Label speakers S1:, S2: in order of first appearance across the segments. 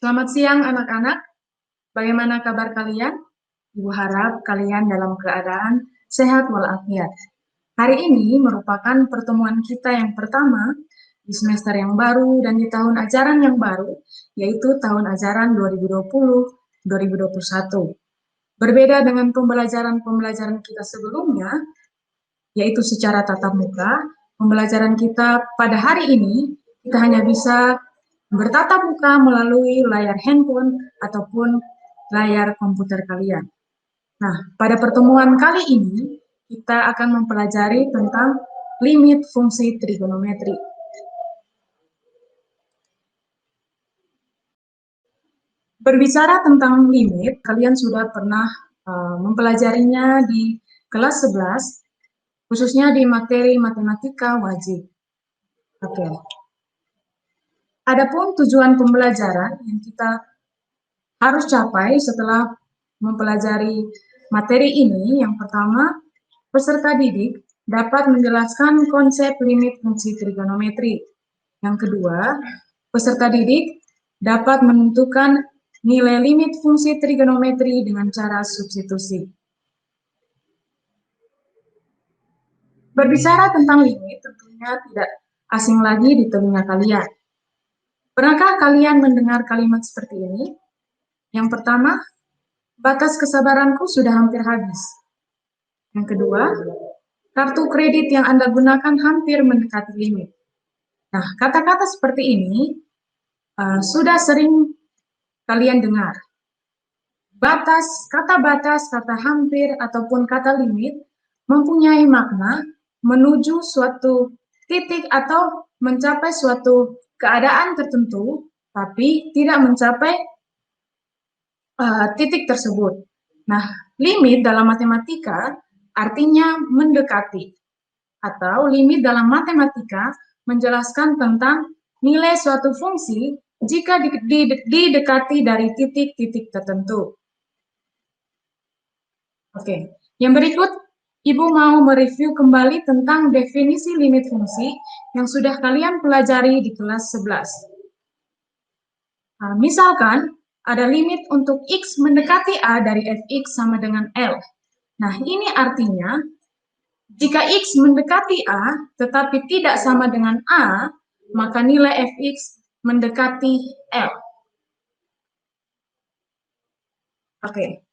S1: Selamat siang anak-anak, bagaimana kabar kalian? Ibu harap kalian dalam keadaan sehat walafiat. Hari ini merupakan pertemuan kita yang pertama di semester yang baru dan di tahun ajaran yang baru, yaitu tahun ajaran 2020-2021. Berbeda dengan pembelajaran-pembelajaran kita sebelumnya, yaitu secara tatap muka, pembelajaran kita pada hari ini kita hanya bisa bertatap muka melalui layar handphone ataupun layar komputer kalian. Nah, pada pertemuan kali ini kita akan mempelajari tentang limit fungsi trigonometri. Berbicara tentang limit, kalian sudah pernah mempelajarinya di kelas 11, khususnya di materi matematika wajib. Oke. Adapun tujuan pembelajaran yang kita harus capai setelah mempelajari materi ini, yang pertama, peserta didik dapat menjelaskan konsep limit fungsi trigonometri. Yang kedua, peserta didik dapat menentukan nilai limit fungsi trigonometri dengan cara substitusi. Berbicara tentang limit tentunya tidak asing lagi di telinga kalian. Pernahkah kalian mendengar kalimat seperti ini? Yang pertama, batas kesabaranku sudah hampir habis. Yang kedua, kartu kredit yang Anda gunakan hampir mendekati limit. Nah, kata-kata seperti ini sudah sering kalian dengar. Batas, kata hampir, ataupun kata limit mempunyai makna menuju suatu titik atau mencapai suatu keadaan tertentu, tapi tidak mencapai titik tersebut. Nah, limit dalam matematika artinya mendekati, atau limit dalam matematika menjelaskan tentang nilai suatu fungsi jika didekati dari titik-titik tertentu. Oke, yang berikut Ibu mau mereview kembali tentang definisi limit fungsi yang sudah kalian pelajari di kelas 11. Nah, misalkan ada limit untuk X mendekati A dari Fx sama dengan L. Nah, ini artinya jika X mendekati A tetapi tidak sama dengan A, maka nilai Fx mendekati L. Oke.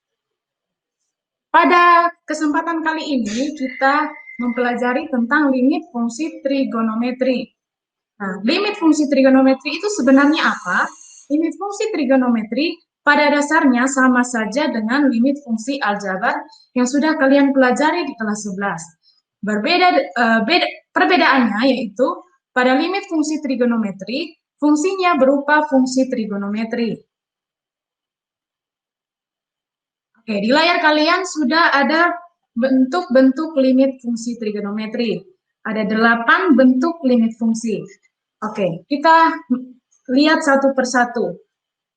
S1: Pada kesempatan kali ini kita mempelajari tentang limit fungsi trigonometri. Nah, limit fungsi trigonometri itu sebenarnya apa? Limit fungsi trigonometri pada dasarnya sama saja dengan limit fungsi aljabar yang sudah kalian pelajari di kelas 11. Perbedaannya yaitu pada limit fungsi trigonometri, fungsinya berupa fungsi trigonometri. Oke, di layar kalian sudah ada bentuk-bentuk limit fungsi trigonometri. Ada 8 bentuk limit fungsi. Oke, kita lihat satu persatu.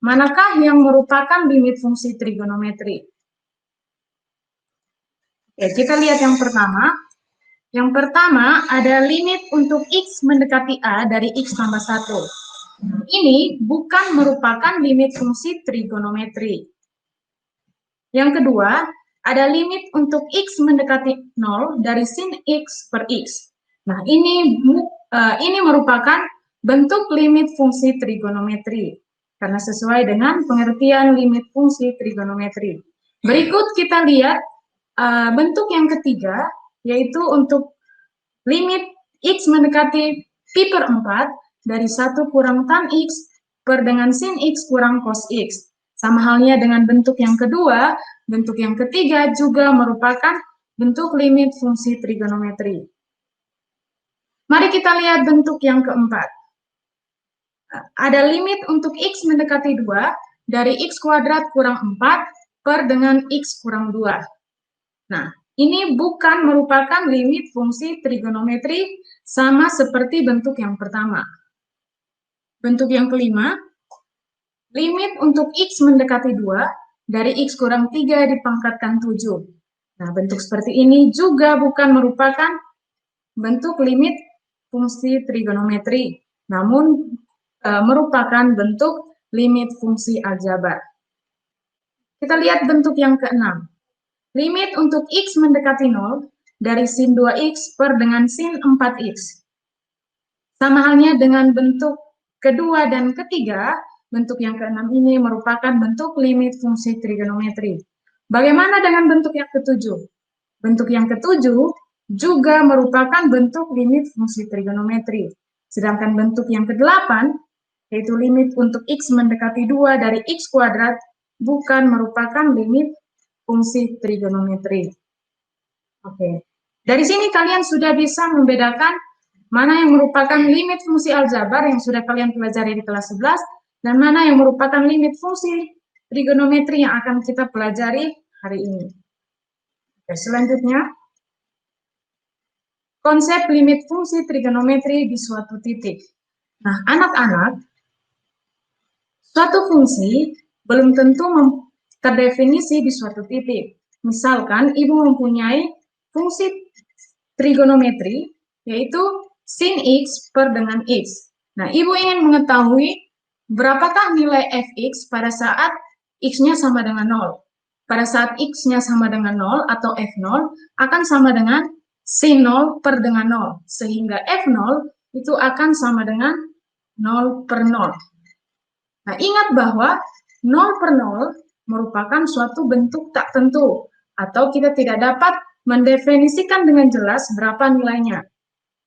S1: Manakah yang merupakan limit fungsi trigonometri? Oke, kita lihat yang pertama. Yang pertama ada limit untuk X mendekati A dari X tambah 1. Ini bukan merupakan limit fungsi trigonometri. Yang kedua, ada limit untuk X mendekati 0 dari sin X per X. Nah, ini merupakan bentuk limit fungsi trigonometri, karena sesuai dengan pengertian limit fungsi trigonometri. Berikut kita lihat bentuk yang ketiga, yaitu untuk limit X mendekati pi per 4 dari 1 kurang tan X per dengan sin X kurang cos X. Sama halnya dengan bentuk yang kedua, bentuk yang ketiga juga merupakan bentuk limit fungsi trigonometri. Mari kita lihat bentuk yang keempat. Ada limit untuk X mendekati 2 dari X kuadrat kurang 4 per dengan X kurang 2. Nah, ini bukan merupakan limit fungsi trigonometri sama seperti bentuk yang pertama. Bentuk yang kelima, limit untuk X mendekati 2 dari X kurang 3 dipangkatkan 7. Nah, bentuk seperti ini juga bukan merupakan bentuk limit fungsi trigonometri, namun merupakan bentuk limit fungsi aljabar. Kita lihat bentuk yang keenam. Limit untuk X mendekati 0 dari sin 2X per dengan sin 4X. Sama halnya dengan bentuk kedua dan ketiga, bentuk yang keenam ini merupakan bentuk limit fungsi trigonometri. Bagaimana dengan bentuk yang ketujuh? Bentuk yang ketujuh juga merupakan bentuk limit fungsi trigonometri. Sedangkan bentuk yang kedelapan, yaitu limit untuk X mendekati 2 dari X kuadrat, bukan merupakan limit fungsi trigonometri. Oke. Dari sini kalian sudah bisa membedakan mana yang merupakan limit fungsi aljabar yang sudah kalian pelajari di kelas 11, dan mana yang merupakan limit fungsi trigonometri yang akan kita pelajari hari ini. Oke, selanjutnya, konsep limit fungsi trigonometri di suatu titik. Nah, anak-anak, suatu fungsi belum tentu terdefinisi di suatu titik. Misalkan, Ibu mempunyai fungsi trigonometri, yaitu sin X per dengan X. Nah, Ibu ingin mengetahui berapakah nilai fx pada saat X-nya sama dengan 0. Pada saat X-nya sama dengan 0 atau F0 akan sama dengan sin 0 per dengan 0. Sehingga F0 itu akan sama dengan 0 per 0. Nah, ingat bahwa 0 per 0 merupakan suatu bentuk tak tentu, atau kita tidak dapat mendefinisikan dengan jelas berapa nilainya.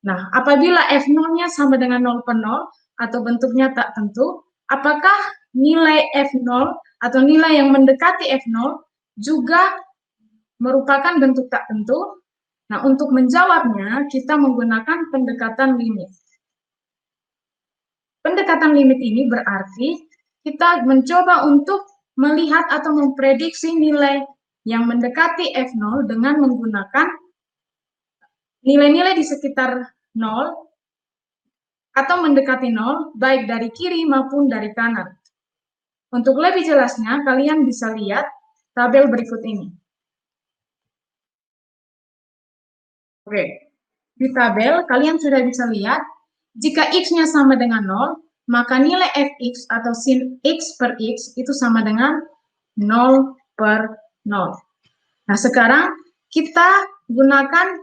S1: Nah, apabila F0-nya sama dengan 0 per 0 atau bentuknya tak tentu, apakah nilai F0 atau nilai yang mendekati F0 juga merupakan bentuk tak tentu? Nah, untuk menjawabnya, kita menggunakan pendekatan limit. Pendekatan limit ini berarti kita mencoba untuk melihat atau memprediksi nilai yang mendekati F0 dengan menggunakan nilai-nilai di sekitar 0 atau mendekati 0, baik dari kiri maupun dari kanan. Untuk lebih jelasnya, kalian bisa lihat tabel berikut ini. Oke, di tabel kalian sudah bisa lihat, jika X-nya sama dengan 0, maka nilai Fx atau sin X per X itu sama dengan 0 per 0. Nah, sekarang kita gunakan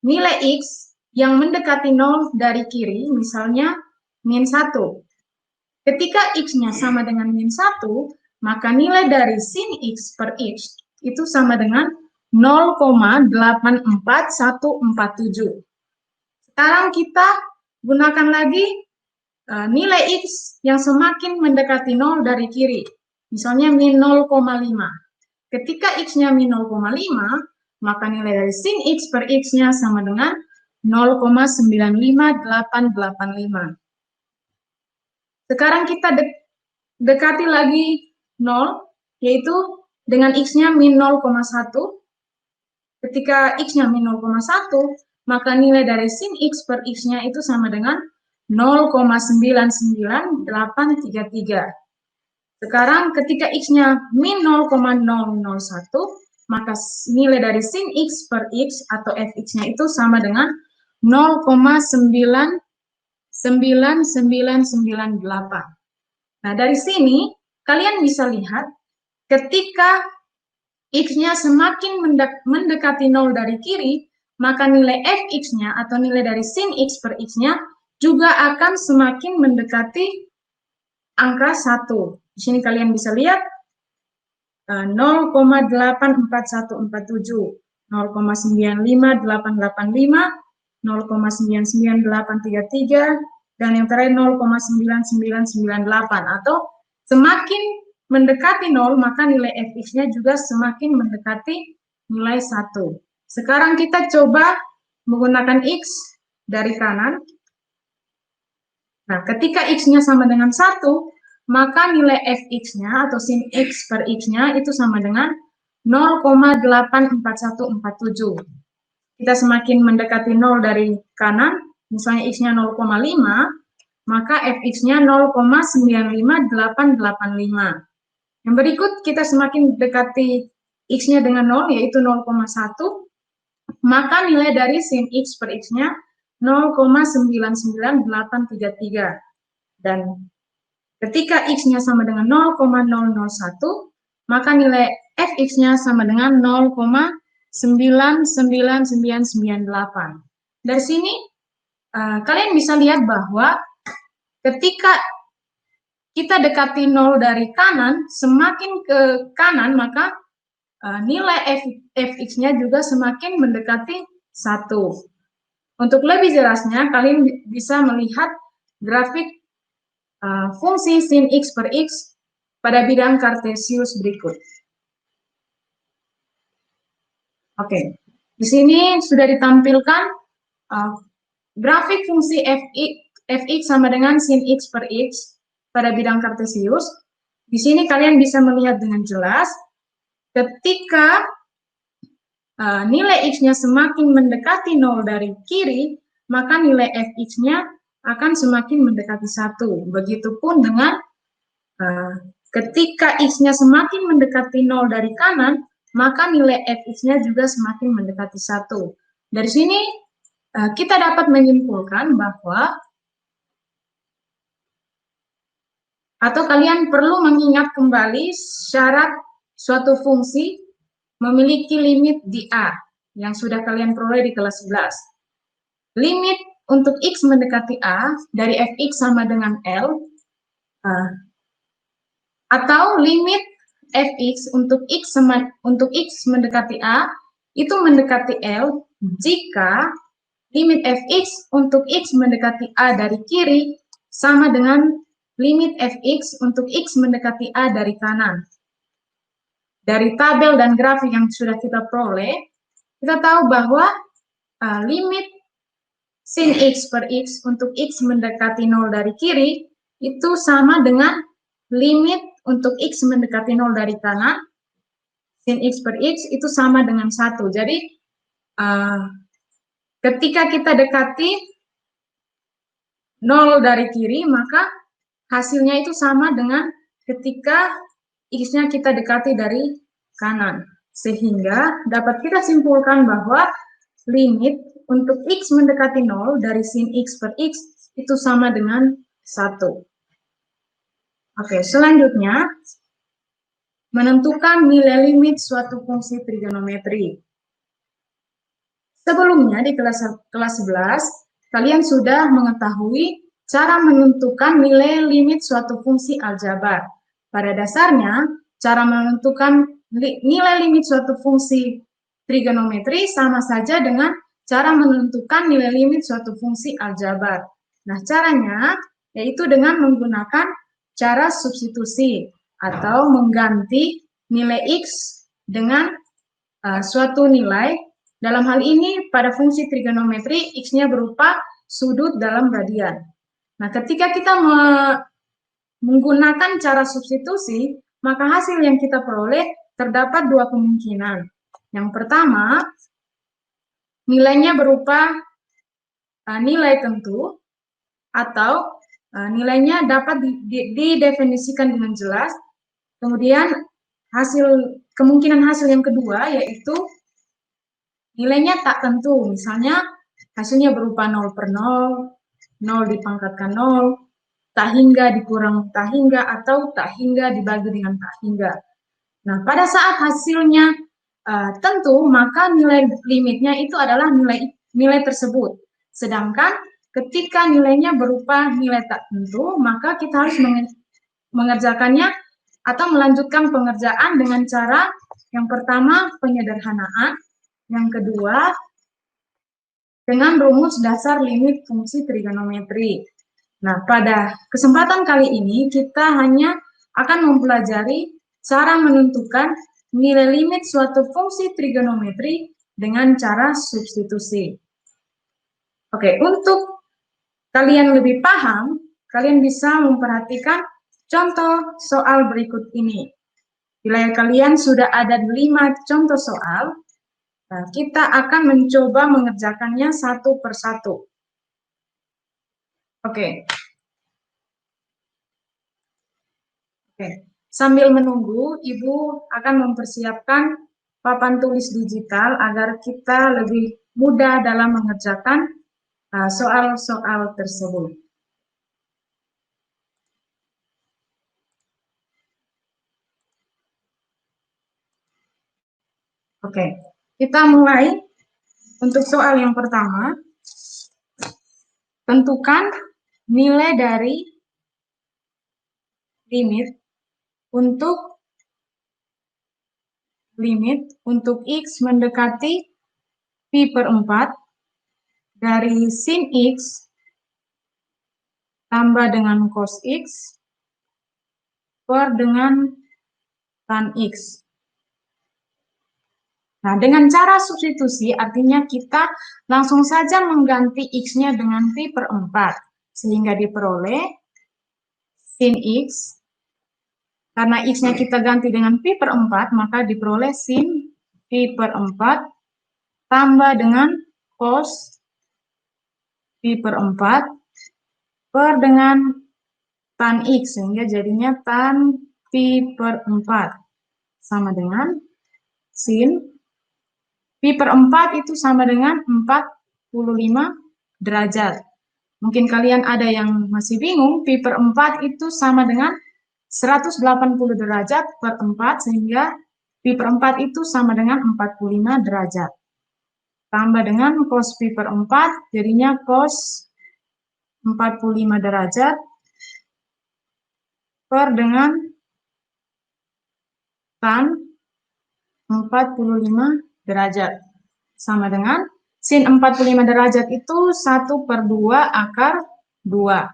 S1: nilai X yang mendekati 0 dari kiri, misalnya min 1. Ketika X-nya sama dengan min 1, maka nilai dari sin X per X itu sama dengan 0,84147. Sekarang kita gunakan lagi nilai X yang semakin mendekati 0 dari kiri, misalnya min 0,5. Ketika X-nya min 0,5, maka nilai dari sin X per X-nya sama dengan 0,95885. Sekarang kita dekati lagi 0, yaitu dengan X-nya min 0,1. Ketika X-nya min 0,1, maka nilai dari sin X per X-nya itu sama dengan 0,99833. Sekarang ketika X-nya min 0,001, maka nilai dari sin X per X atau Fx-nya itu sama dengan 0,99998. Nah, dari sini kalian bisa lihat ketika X-nya semakin mendekati 0 dari kiri, maka nilai Fx-nya atau nilai dari sin X per X-nya juga akan semakin mendekati angka 1. Di sini kalian bisa lihat 0,84147, 0,95885, 0,99833, dan yang terakhir 0,9998. Atau semakin mendekati 0, maka nilai Fx-nya juga semakin mendekati nilai 1. Sekarang kita coba menggunakan X dari kanan. Nah, ketika X-nya sama dengan 1, maka nilai Fx-nya atau sin X per X-nya itu sama dengan 0,84147. Kita semakin mendekati 0 dari kanan, misalnya X-nya 0,5, maka Fx-nya 0,95885. Yang berikut, kita semakin mendekati X-nya dengan 0, yaitu 0,1, maka nilai dari sin X per X-nya 0,99833. Dan Ketika X-nya sama dengan 0,001, maka nilai Fx-nya sama dengan 0,99998. Dari sini, kalian bisa lihat bahwa ketika kita dekati 0 dari kanan, semakin ke kanan, maka nilai Fx-nya juga semakin mendekati 1. Untuk lebih jelasnya, kalian bisa melihat grafik fungsi sin X per X pada bidang Kartesius berikut. Oke, di sini sudah ditampilkan grafik fungsi Fx sama dengan sin X per X pada bidang Kartesius. Di sini kalian bisa melihat dengan jelas ketika nilai X-nya semakin mendekati 0 dari kiri, maka nilai Fx-nya akan semakin mendekati 1. Begitupun dengan ketika X-nya semakin mendekati 0 dari kanan, maka nilai Fx-nya juga semakin mendekati 1. Dari sini kita dapat menyimpulkan bahwa, atau kalian perlu mengingat kembali syarat suatu fungsi memiliki limit di A yang sudah kalian peroleh di kelas 11. Limit untuk X mendekati A dari Fx sama dengan L, atau limit Fx untuk X mendekati A itu mendekati L jika limit Fx untuk X mendekati A dari kiri sama dengan limit Fx untuk X mendekati A dari kanan. Dari tabel dan grafik yang sudah kita peroleh, kita tahu bahwa limit sin X per X untuk X mendekati 0 dari kiri itu sama dengan limit untuk X mendekati 0 dari kanan, sin X per X itu sama dengan 1. Jadi, ketika kita dekati 0 dari kiri, maka hasilnya itu sama dengan ketika X-nya kita dekati dari kanan. Sehingga dapat kita simpulkan bahwa limit untuk X mendekati 0 dari sin X per X itu sama dengan 1. Oke, selanjutnya, menentukan nilai limit suatu fungsi trigonometri. Sebelumnya di kelas 11, kalian sudah mengetahui cara menentukan nilai limit suatu fungsi aljabar. Pada dasarnya, cara menentukan nilai limit suatu fungsi trigonometri sama saja dengan cara menentukan nilai limit suatu fungsi aljabar. Nah, caranya yaitu dengan menggunakan cara substitusi atau mengganti nilai X dengan suatu nilai. Dalam hal ini, pada fungsi trigonometri, X-nya berupa sudut dalam radian. Nah, ketika kita menggunakan cara substitusi, maka hasil yang kita peroleh terdapat dua kemungkinan. Yang pertama, nilainya berupa nilai tentu, atau nilainya dapat didefinisikan dengan jelas. Kemudian, kemungkinan hasil yang kedua yaitu nilainya tak tentu, misalnya hasilnya berupa 0 per 0, 0 dipangkatkan 0, tak hingga dikurang tak hingga, atau tak hingga dibagi dengan tak hingga. Nah, pada saat hasilnya tentu, maka nilai limitnya itu adalah nilai tersebut. Sedangkan ketika nilainya berupa nilai tak tentu, maka kita harus mengerjakannya atau melanjutkan pengerjaan dengan cara yang pertama penyederhanaan, yang kedua dengan rumus dasar limit fungsi trigonometri. Nah, pada kesempatan kali ini kita hanya akan mempelajari cara menentukan nilai limit suatu fungsi trigonometri dengan cara substitusi. Oke, untuk kalian lebih paham, kalian bisa memperhatikan contoh soal berikut ini. Bila kalian sudah ada 5 contoh soal, kita akan mencoba mengerjakannya satu persatu. Oke. Sambil menunggu, Ibu akan mempersiapkan papan tulis digital agar kita lebih mudah dalam mengerjakan soal-soal tersebut. Oke, kita mulai. Untuk soal yang pertama, tentukan nilai dari limit untuk X mendekati pi per 4 dari sin X tambah dengan cos X per dengan tan X. Nah, dengan cara substitusi artinya kita langsung saja mengganti X-nya dengan pi per 4. Sehingga diperoleh sin X. Karena X-nya kita ganti dengan pi per 4, maka diperoleh sin pi per 4 tambah dengan cos pi per 4 per dengan tan X. Sehingga jadinya tan pi per 4 sama dengan sin pi per 4 itu sama dengan 45 derajat. Mungkin kalian ada yang masih bingung, pi per 4 itu sama dengan 180 derajat per 4, sehingga pi per 4 itu sama dengan 45 derajat. Tambah dengan cos pi per 4, jadinya cos 45 derajat per dengan tan 45 derajat. Sama dengan sin 45 derajat itu 1 per 2 akar 2.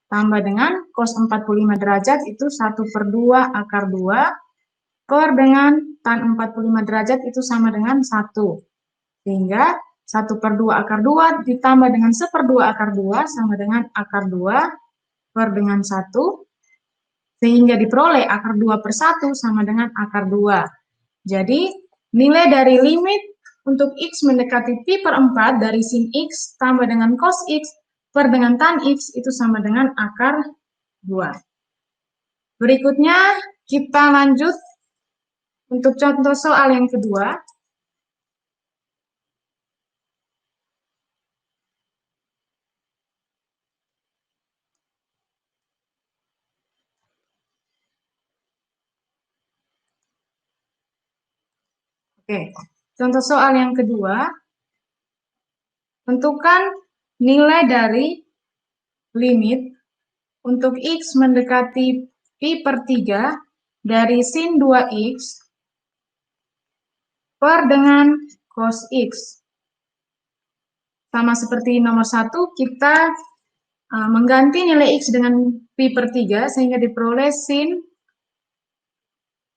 S1: Tambah dengan cos 45 derajat itu 1 per 2 akar 2. Per dengan tan 45 derajat itu sama dengan 1. Sehingga 1 per 2 akar 2 ditambah dengan 1 per 2 akar 2 sama dengan akar 2 per dengan 1. Sehingga diperoleh akar 2 per 1 sama dengan akar 2. Jadi nilai dari limit untuk X mendekati pi per 4 dari sin X tambah dengan cos X per dengan tan X itu sama dengan akar 2. Berikutnya kita lanjut untuk contoh soal yang kedua. Oke, contoh soal yang kedua. Tentukan nilai dari limit untuk X mendekati pi per 3 dari sin 2X per dengan cos X. Sama seperti nomor 1, kita mengganti nilai X dengan pi per 3 sehingga diperoleh sin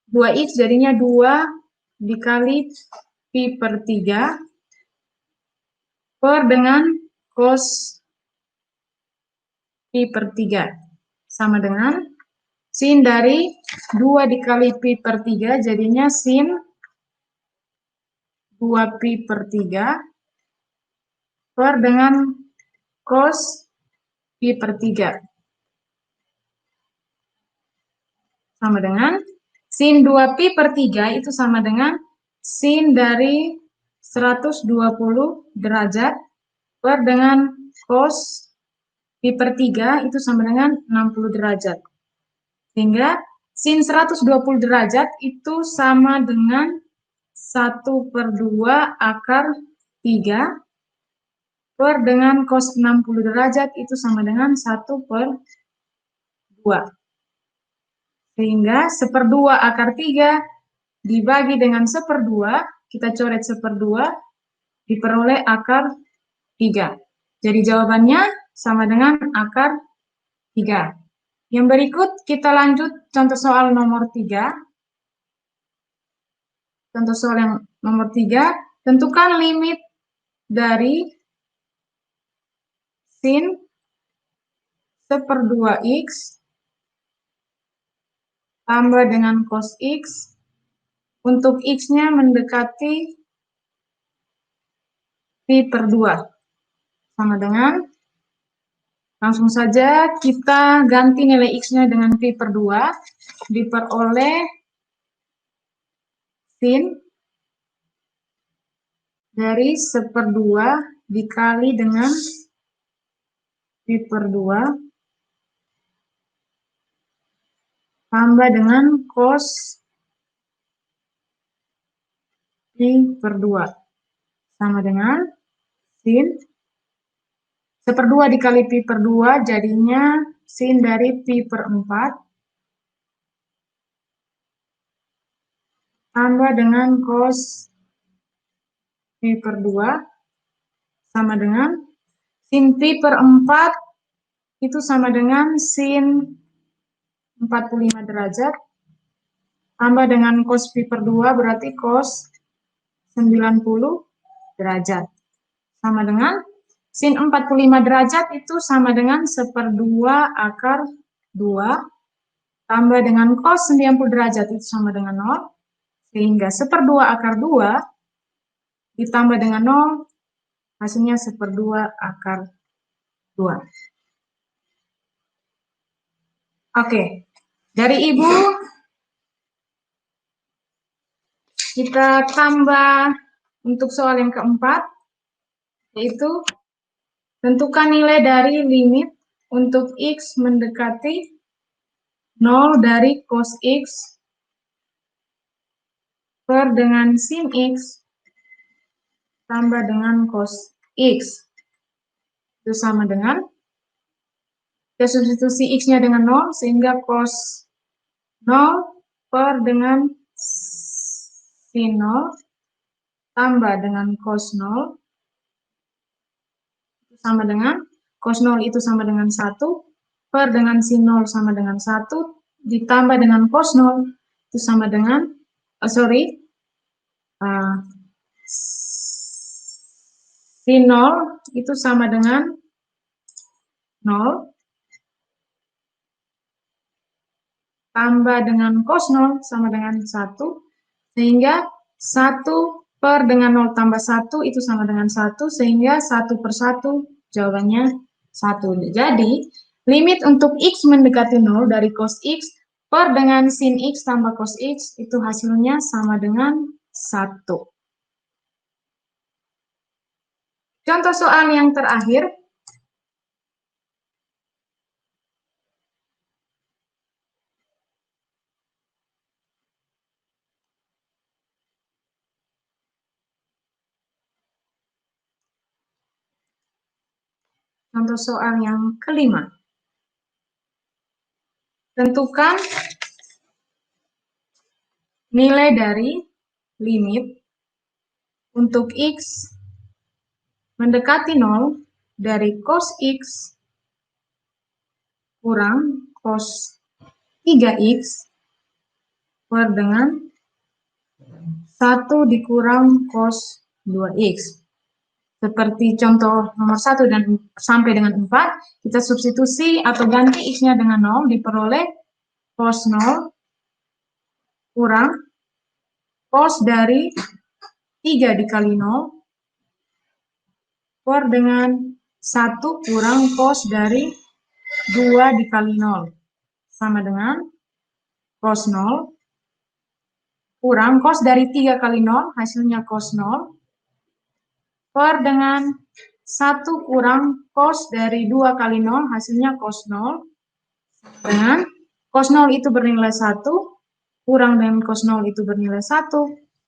S1: 2X jadinya 2 dikali pi per 3 per dengan cos pi per 3 sama dengan sin dari 2 dikali pi per 3 jadinya sin 2 pi per 3 per dengan cos pi per 3 sama dengan sin 2 pi per 3 itu sama dengan sin dari 120 derajat per dengan cos pi per 3 itu sama dengan 60 derajat. Sehingga sin 120 derajat itu sama dengan 1 per 2 akar 3 per dengan cos 60 derajat itu sama dengan 1 per 2. Sehingga 1 per 2 akar 3 dibagi dengan 1 per 2, kita coret 1 per 2, diperoleh akar 3. Jadi jawabannya sama dengan akar 3. Yang berikut kita lanjut contoh soal nomor 3. Contoh soal yang nomor 3, tentukan limit dari sin 1 per 2X tambah dengan cos X untuk X-nya mendekati pi per 2. Sama dengan, langsung saja kita ganti nilai X-nya dengan pi per 2, diperoleh sin dari 1 per 2 dikali dengan pi per 2 tambah dengan cos pi pi per 2 sama dengan sin 1/2 dikali pi per 2 jadinya sin dari pi per 4 tambah dengan cos pi per 2 sama dengan sin pi per 4 itu sama dengan sin 45 derajat tambah dengan cos pi per 2 berarti cos 90 derajat. Sama dengan sin 45 derajat itu sama dengan 1/2 akar 2 tambah dengan cos 90 derajat itu sama dengan 0. Sehingga 1/2 akar 2 ditambah dengan 0 hasilnya 1/2 akar 2. Oke, dari Ibu kita tambah untuk soal yang keempat, yaitu tentukan nilai dari limit untuk X mendekati 0 dari cos X per dengan sin X tambah dengan cos X. Itu sama dengan, kita substitusi X-nya dengan 0, sehingga cos 0 per dengan sin 0 tambah dengan cos 0 itu sama dengan cos 0 itu sama dengan 1 per dengan sin 0 sama dengan 1 ditambah dengan cos 0 itu sama dengan sin 0 itu sama dengan 0 tambah dengan cos 0 sama dengan 1 sehingga 1 per dengan 0 tambah 1 itu sama dengan 1 sehingga 1 per 1 jawabannya 1. Jadi limit untuk X mendekati 0 dari cos X per dengan sin X tambah cos X itu hasilnya sama dengan 1. Contoh soal yang terakhir. Contoh soal yang kelima. Tentukan nilai dari limit untuk X mendekati 0 dari cos X kurang cos 3X per dengan 1 dikurang cos 2X. Seperti contoh nomor 1 dan sampai dengan 4, kita substitusi atau ganti X-nya dengan 0, diperoleh cos 0 kurang cos dari 3 dikali 0 per dengan 1 kurang cos dari 2 dikali 0 sama dengan cos 0 kurang cos dari 3 kali 0 hasilnya cos 0 per dengan 1 kurang cos dari 2 kali 0 hasilnya cos 0 dengan cos 0 itu bernilai 1 kurang dengan cos 0 itu bernilai 1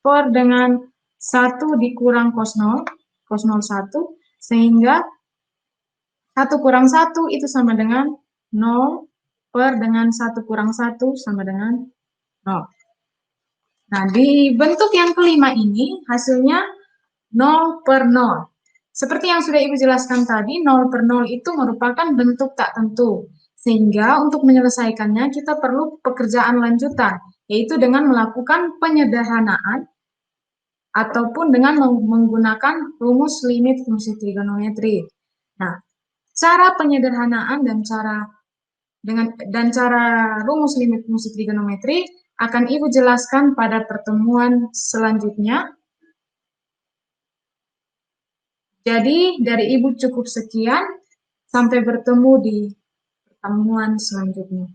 S1: per dengan 1 dikurang cos 0 1 sehingga 1 kurang 1 itu sama dengan 0 per dengan 1 kurang 1 sama dengan 0. Nah, di bentuk yang kelima ini hasilnya 0 per 0. Seperti yang sudah Ibu jelaskan tadi, 0 per 0 itu merupakan bentuk tak tentu. Sehingga untuk menyelesaikannya kita perlu pekerjaan lanjutan, yaitu dengan melakukan penyederhanaan ataupun dengan menggunakan rumus limit fungsi trigonometri. Nah, cara penyederhanaan dan cara rumus limit fungsi trigonometri akan Ibu jelaskan pada pertemuan selanjutnya. Jadi dari Ibu cukup sekian, sampai bertemu di pertemuan selanjutnya.